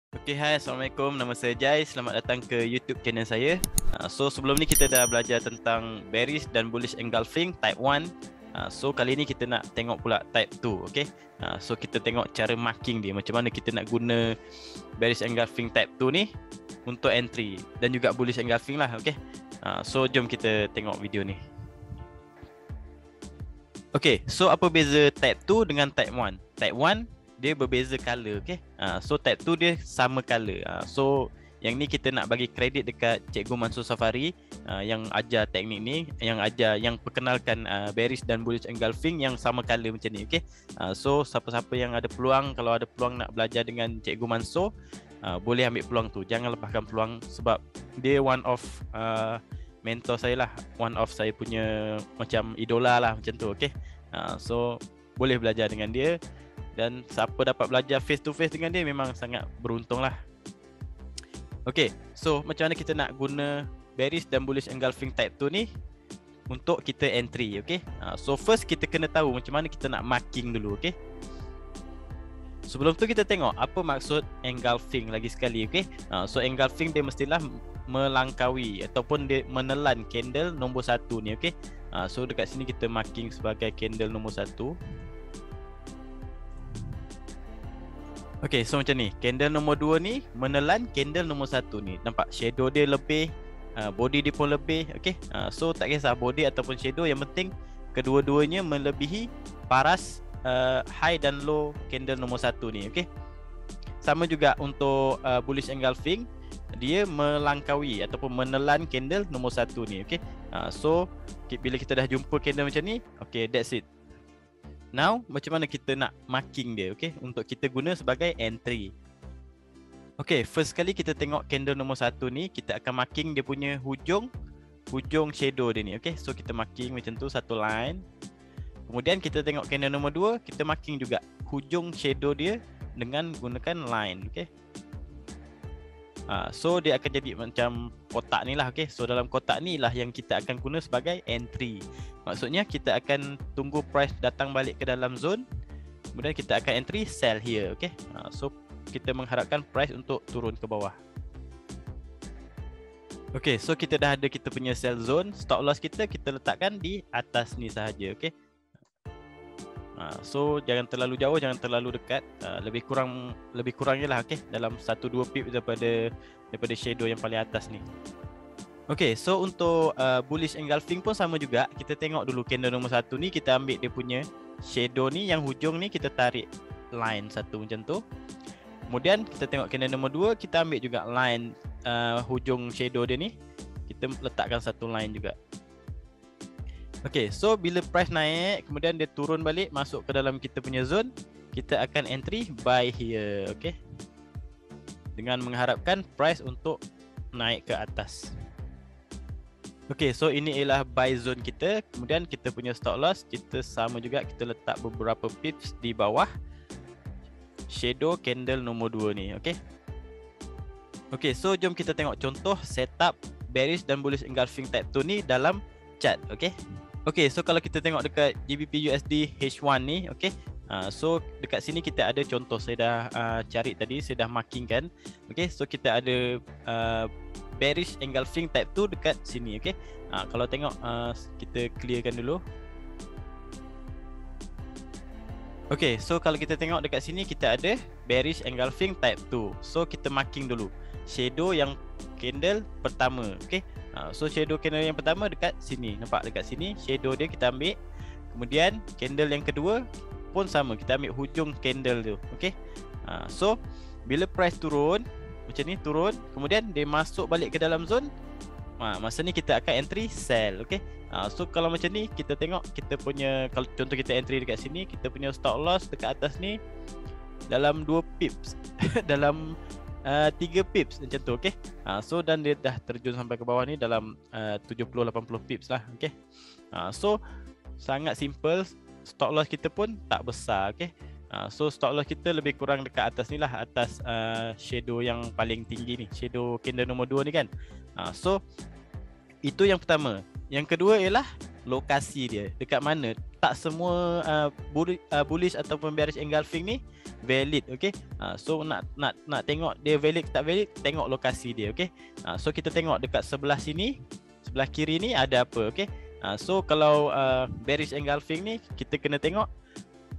Okay, hai, Assalamualaikum. Nama saya Jai. Selamat datang ke YouTube channel saya. So, sebelum ni kita dah belajar tentang bearish dan bullish engulfing type 1. So, kali ni kita nak tengok pula type 2, okay? So, kita tengok cara marking dia. Macam mana kita nak guna bearish engulfing type 2 ni untuk entry dan juga bullish engulfing lah, okay? So, jom kita tengok video ni. Okay, so apa beza type 2 dengan type 1? Type 1 dia berbeza color, okay? So type 2 dia sama color. So yang ni kita nak bagi kredit dekat Cikgu Mansur Safari yang ajar teknik ni, yang perkenalkan bearish dan bullish engulfing yang sama color macam ni, okay? So siapa-siapa yang ada peluang, kalau ada peluang nak belajar dengan Cikgu Mansur, boleh ambil peluang tu. Jangan lepaskan peluang sebab dia one of mentor saya lah, one of saya punya macam idola lah macam tu, okay? So boleh belajar dengan dia. Dan siapa dapat belajar face to face dengan dia memang sangat beruntung lah. Okay, so macam mana kita nak guna bearish dan bullish engulfing type 2 ni untuk kita entry, okay? So first kita kena tahu macam mana kita nak marking dulu, okay? Sebelum tu kita tengok apa maksud engulfing lagi sekali, okay? So engulfing dia mestilah melangkaui ataupun dia menelan candle nombor 1 ni, okay? So dekat sini kita marking sebagai candle nombor 1. Okay, so macam ni. Candle nombor 2 ni menelan candle nombor 1 ni. Nampak shadow dia lebih, body dia pun lebih, okay? So tak kisah body ataupun shadow, yang penting kedua-duanya melebihi paras high dan low candle nombor 1 ni, okay? Sama juga untuk bullish engulfing, dia melangkaui ataupun menelan candle nombor 1 ni, okay? So bila kita dah jumpa candle macam ni, okay, that's it. Now, macam mana kita nak marking dia, okay? Untuk kita guna sebagai entry. Okay, first kali kita tengok candle nombor 1 ni, kita akan marking dia punya hujung shadow dia ni, okay? So kita marking macam tu, satu line. Kemudian kita tengok candle nombor 2, kita marking juga hujung shadow dia dengan gunakan line, okay? So dia akan jadi macam kotak ni lah, okay? So dalam kotak ni lah yang kita akan guna sebagai entry. Maksudnya kita akan tunggu price datang balik ke dalam zone, kemudian kita akan entry sell here, okay? So kita mengharapkan price untuk turun ke bawah. Okay, so kita dah ada kita punya sell zone. Stop loss kita letakkan di atas ni sahaja, okay? So jangan terlalu jauh, jangan terlalu dekat, lebih kurangnya lah, okay? Dalam 1-2 pip daripada shadow yang paling atas ni. Okay, so untuk bullish engulfing pun sama juga. Kita tengok dulu candle nombor 1 ni, kita ambil dia punya shadow ni, yang hujung ni kita tarik line satu macam tu. Kemudian kita tengok candle nombor 2, kita ambil juga line hujung shadow dia ni, kita letakkan satu line juga. Okay, so bila price naik, kemudian dia turun balik masuk ke dalam kita punya zone, kita akan entry buy here, okay? Dengan mengharapkan price untuk naik ke atas. Okay, so ini ialah buy zone kita. Kemudian kita punya stop loss, kita sama juga, kita letak beberapa pips di bawah shadow candle nombor 2 ni, okay? Okay, so jom kita tengok contoh setup bearish dan bullish engulfing type 2 ni dalam chart, okay? Okay, so kalau kita tengok dekat GBP USD H1 ni, okay? So dekat sini kita ada contoh, saya dah cari tadi, saya dah marking kan. Okay, so kita ada bearish engulfing type 2 dekat sini, okay? Kalau tengok, kita clearkan dulu. Okay, so kalau kita tengok dekat sini, kita ada bearish engulfing type 2. So kita marking dulu shadow yang candle pertama, okay? So shadow candle yang pertama dekat sini, nampak dekat sini shadow dia kita ambil. Kemudian candle yang kedua pun sama, kita ambil hujung candle tu, okay? So bila price turun macam ni, turun, kemudian dia masuk balik ke dalam zone, masa ni kita akan entry sell, okay? So kalau macam ni kita tengok kita punya, kalau contoh kita entry dekat sini, kita punya stop loss dekat atas ni dalam 2 pips dalam 3 pips macam tu, okay? So dan dia dah terjun sampai ke bawah ni dalam 70-80 pips lah, okay? So sangat simple, stop loss kita pun tak besar, okay? So stop loss kita lebih kurang dekat atas ni lah, atas shadow yang paling tinggi ni, shadow candle nombor 2 ni kan. So itu yang pertama. Yang kedua ialah lokasi dia, dekat mana. Tak semua bullish ataupun bearish engulfing ni valid. Okay, so nak tengok dia valid ke tak valid, tengok lokasi dia. Okay, so kita tengok dekat sebelah sini, sebelah kiri ni ada apa. Okay, so kalau bearish engulfing ni kita kena tengok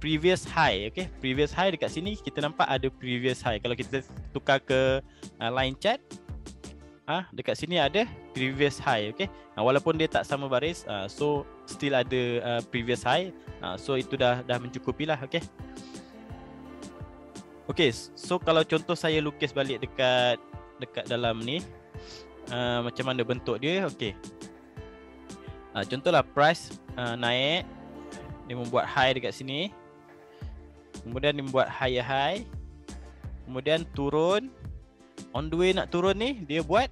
previous high. Okay, previous high dekat sini kita nampak ada previous high. Kalau kita tukar ke line chart, dekat sini ada previous high. Okay, walaupun dia tak sama baris, so still ada previous high. So itu dah mencukupi lah. Okay, okay, so kalau contoh saya lukis balik dekat dalam ni, macam mana bentuk dia. Okay, contohlah price naik, dia membuat high dekat sini, kemudian dia membuat higher high, kemudian turun. On the way nak turun ni, dia buat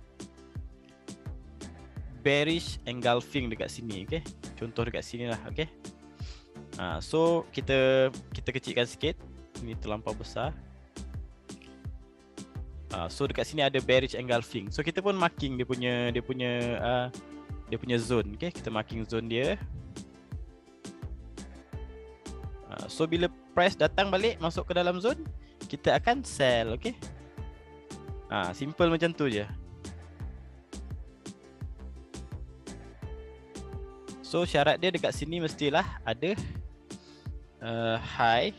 bearish engulfing dekat sini. Okay, contoh dekat sini lah. Okay, so kita kecilkan sikit, ini terlampau besar. So dekat sini ada bearish engulfing. So kita pun marking dia punya zone. Okay, kita marking zone dia. So bila price datang balik masuk ke dalam zone, kita akan sell. Okay, simple macam tu je. So syarat dia dekat sini mestilah ada high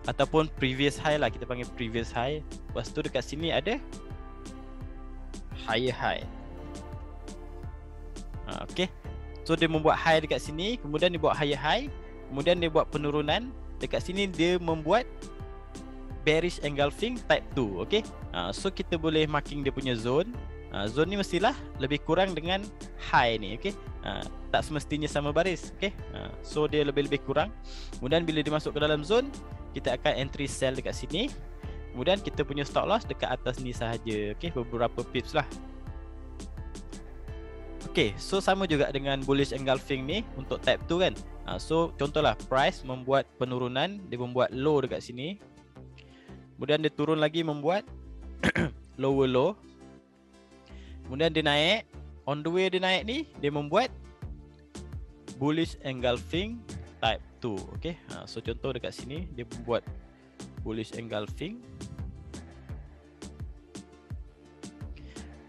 ataupun previous high lah, kita panggil previous high. Lepas tu dekat sini ada higher high. Okay, so dia membuat high dekat sini, kemudian dia buat higher high, kemudian dia buat penurunan. Dekat sini dia membuat bearish engulfing type 2. Okay, so kita boleh marking dia punya zone. Zone ni mestilah lebih kurang dengan high ni. Okay, tak semestinya sama baris. Okay, so dia lebih kurang. Kemudian bila dia masuk ke dalam zone, kita akan entry sell dekat sini. Kemudian kita punya stop loss dekat atas ni sahaja. Okay, beberapa pips lah. Okay, so sama juga dengan bullish engulfing ni untuk type 2 kan. So contohlah price membuat penurunan, dia membuat low dekat sini, kemudian dia turun lagi membuat lower low, kemudian dia naik. On the way dia naik ni, dia membuat bullish engulfing type 2. Okay, so contoh dekat sini dia membuat bullish engulfing.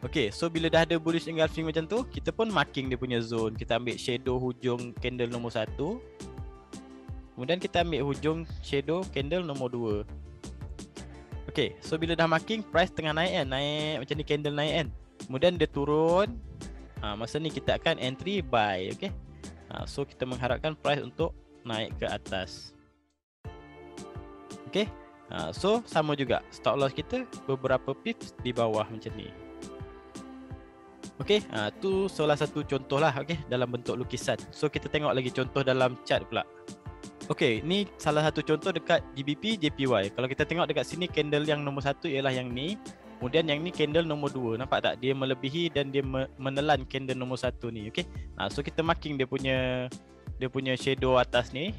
Okay, so bila dah ada bullish engulfing macam tu, kita pun marking dia punya zone. Kita ambil shadow hujung candle nombor 1, kemudian kita ambil hujung shadow candle nombor 2. Okay, so bila dah marking, price tengah naik kan, naik macam ni, candle naik kan, kemudian dia turun. Masa ni kita akan entry buy. Okay, so kita mengharapkan price untuk naik ke atas. Okay, so sama juga stop loss kita beberapa pips di bawah macam ni. Okay, tu salah satu contoh lah. Okay, dalam bentuk lukisan. So kita tengok lagi contoh dalam chart pula. Okay, ni salah satu contoh dekat GBP JPY. Kalau kita tengok dekat sini, candle yang nombor 1 ialah yang ni, kemudian yang ni candle nombor 2. Nampak tak? Dia melebihi dan dia menelan candle nombor 1 ni. Okay, so kita marking dia punya shadow atas ni.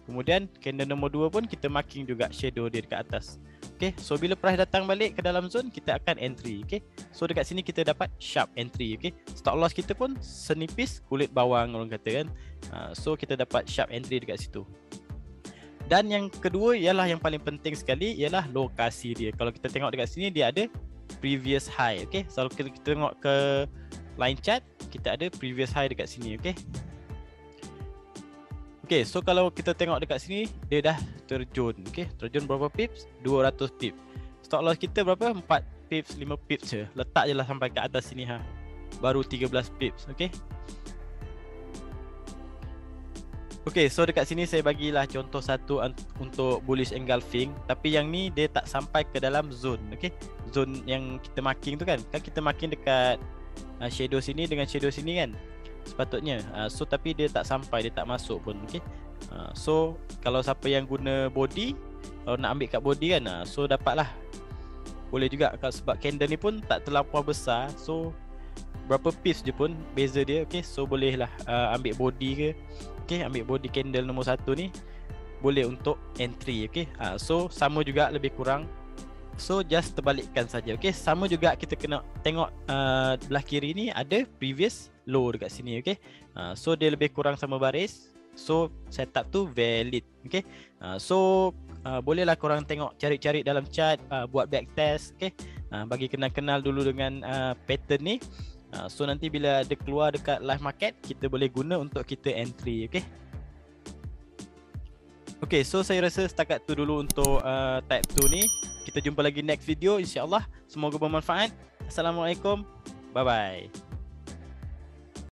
Kemudian candle nombor 2 pun kita marking juga shadow dia dekat atas. Okay, so bila price datang balik ke dalam zone, kita akan entry. Okay, so dekat sini kita dapat sharp entry. Okay, stop loss kita pun senipis kulit bawang orang kata kan. So kita dapat sharp entry dekat situ. Dan yang kedua ialah yang paling penting sekali, ialah lokasi dia. Kalau kita tengok dekat sini, dia ada previous high. Okay, so kalau kita tengok ke line chart, kita ada previous high dekat sini. Okay, okay, so kalau kita tengok dekat sini, dia dah terjun. Okay, terjun berapa pips? 200 pips. Stop loss kita berapa? 4 pips, 5 pips je. Letak je lah sampai ke atas sini baru 13 pips. Okay, okay, so dekat sini saya bagilah contoh satu untuk bullish engulfing. Tapi yang ni dia tak sampai ke dalam zone. Okay, zone yang kita marking tu kan, kita marking dekat shadow sini dengan shadow sini kan, sepatutnya. So tapi dia tak sampai, dia tak masuk pun. Okay, so kalau siapa yang guna body, kalau nak ambil kat body kan, so dapatlah. Boleh juga sebab candle ni pun tak terlampau besar. So berapa pips je pun beza dia. Okay, so bolehlah ambil body ke. Okay, ambil body candle nombor 1 ni, boleh untuk entry. Okay, so sama juga lebih kurang. So just terbalikkan saja. Okay, sama juga kita kena tengok belah kiri ni ada previous low dekat sini. Okay, so dia lebih kurang sama baris. So setup tu valid. Okay. So bolehlah korang tengok, cari-cari dalam chart, buat backtest. Okay. Bagi kenal-kenal dulu dengan pattern ni. So nanti bila dia keluar dekat live market, kita boleh guna untuk kita entry. Okay. Okay, so saya rasa setakat tu dulu untuk type 2 ni. Kita jumpa lagi next video, insyaAllah. Semoga bermanfaat. Assalamualaikum. Bye-bye.